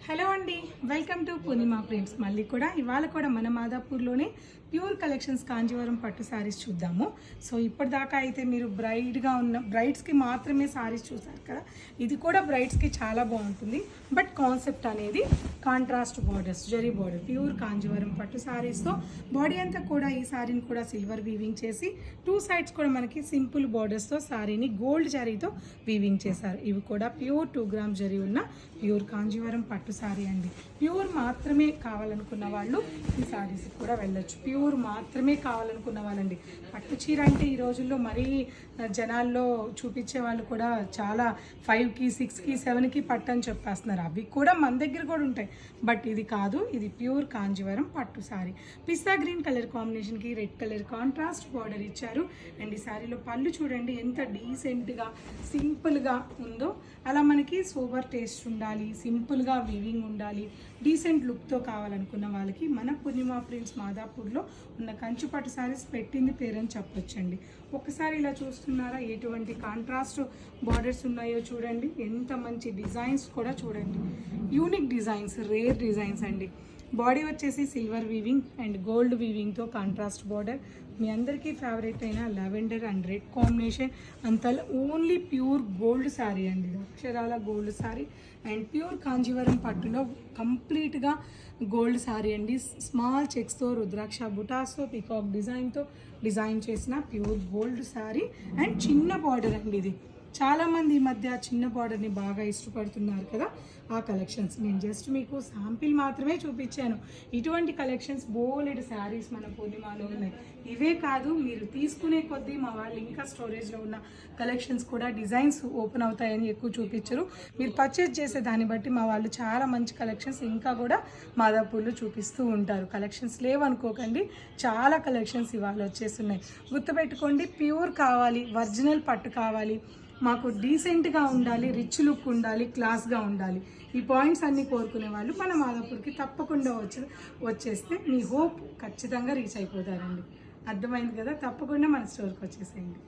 Hello అండి, welcome to Purnima prints. మళ్ళీ కూడా ఇవాళ కూడా మన మాదాపూర్లోనే ప్యూర్ కలెక్షన్స్ కాంజీవరం పట్టు శారీస్ చూద్దాము. సో ఇప్పటిదాకా అయితే మీరు బ్రైడ్స్కి మాత్రమే శారీస్ చూసారు కదా. ఇది కూడా బ్రైడ్స్కి చాలా బాగుంటుంది. బట్ కాన్సెప్ట్ అనేది contrast borders, zari border, pure Kanjeevaram పట్టు శారీస్తో బాడీ అంతా కూడా ఈ శారీని కూడా సిల్వర్ వీవింగ్ చేసి టూ సైడ్స్ కూడా మనకి సింపుల్ బార్డర్స్తో శారీని గోల్డ్ జరీతో వీవింగ్ చేశారు. ఇవి కూడా ప్యూర్ 2 గ్రామ్ జరీ ఉన్న ప్యూర్ కాంజీవరం పట్టు శారీ అండి. ప్యూర్ మాత్రమే కావాలనుకున్న వాళ్ళు ఈ శారీస్ కూడా వెళ్ళొచ్చు. ప్యూర్ మాత్రమే కావాలనుకున్న వాళ్ళండి. పట్టు చీర అంటే ఈ రోజుల్లో మరీ జనాల్లో చూపించే వాళ్ళు కూడా చాలా 5కి 6కి 7కి పట్టు అని చెప్పేస్తున్నారు. అవి కూడా మన దగ్గర కూడా ఉంటాయి. బట్ ఇది కాదు, ఇది ప్యూర్ కాంజీవరం పట్టు శారీ. పిస్తా గ్రీన్ కలర్ కాంబినేషన్కి రెడ్ కలర్ కాంట్రాస్ట్ బార్డర్ ఇచ్చారు. అండ్ ఈ శారీలో పళ్ళు చూడండి ఎంత డీసెంట్గా సింపుల్గా ఉందో. అలా మనకి సోబర్ టేస్ట్ ఉండాలి, సింపుల్గా వీవింగ్ ఉండాలి, డీసెంట్ లుక్తో కావాలనుకున్న వాళ్ళకి మన పూర్ణిమ ప్రింట్స్ మాదాపూర్లో ఉన్న కంచు పట్టు శారీస్ పెట్టింది పేరని చెప్పొచ్చండి. ఒకసారి ఇలా చూస్తున్నారా ఎటువంటి కాంట్రాస్ట్ బార్డర్స్ ఉన్నాయో చూడండి. ఎంత మంచి డిజైన్స్ కూడా చూడండి. యూనిక్ డిజైన్స్, రేర్ డిజైన్స్ అండి. బాడీ వచ్చేసి సిల్వర్ వీవింగ్ అండ్ గోల్డ్ వీవింగ్తో కాంట్రాస్ట్ బార్డర్. మీ అందరికీ ఫేవరెట్ అయిన లెవెండర్ అండ్ రెడ్ కాంబినేషన్. అంత ఓన్లీ ప్యూర్ గోల్డ్ శారీ అండి, అక్షరాల gold sari. And pure Kanjeevaram పట్టులో కంప్లీట్గా గోల్డ్ శారీ అండి. స్మాల్ చెక్స్తో, రుద్రాక్ష బుటాస్తో, పికాక్ డిజైన్తో డిజైన్ చేసిన ప్యూర్ గోల్డ్ శారీ. అండ్ చిన్న బార్డర్ అండి. ఇది చాలామంది ఈ మధ్య చిన్న బార్డర్ని బాగా ఇష్టపడుతున్నారు కదా. ఆ కలెక్షన్స్ నేను జస్ట్ మీకు శాంపిల్ మాత్రమే చూపించాను. ఇటువంటి కలెక్షన్స్ బోలెడ్ శారీస్ మన పూర్ణిమలో ఉన్నాయి. ఇవే కాదు, మీరు తీసుకునే కొద్దీ మా వాళ్ళు ఇంకా స్టోరేజ్లో ఉన్న కలెక్షన్స్ కూడా డిజైన్స్ ఓపెన్ అవుతాయని ఎక్కువ చూపించరు. మీరు పర్చేజ్ చేసే దాన్ని బట్టి మా వాళ్ళు చాలా మంచి కలెక్షన్స్ ఇంకా కూడా మాదాపూర్లో చూపిస్తూ ఉంటారు. కలెక్షన్స్ లేవనుకోకండి, చాలా కలెక్షన్స్ ఇవాళ వచ్చేస్తున్నాయి. గుర్తుపెట్టుకోండి, ప్యూర్ కావాలి, ఒరిజినల్ పట్టు కావాలి, మాకు డీసెంట్గా ఉండాలి, రిచ్ లుక్ ఉండాలి, క్లాస్గా ఉండాలి. ఈ పాయింట్స్ అన్నీ కోరుకునే వాళ్ళు మన మాదాపూర్కి తప్పకుండా వచ్చేస్తే మీ హోప్ ఖచ్చితంగా రీచ్ అయిపోతారండి. అర్థమైంది కదా. తప్పకుండా మన స్టోర్కి వచ్చేసేయండి.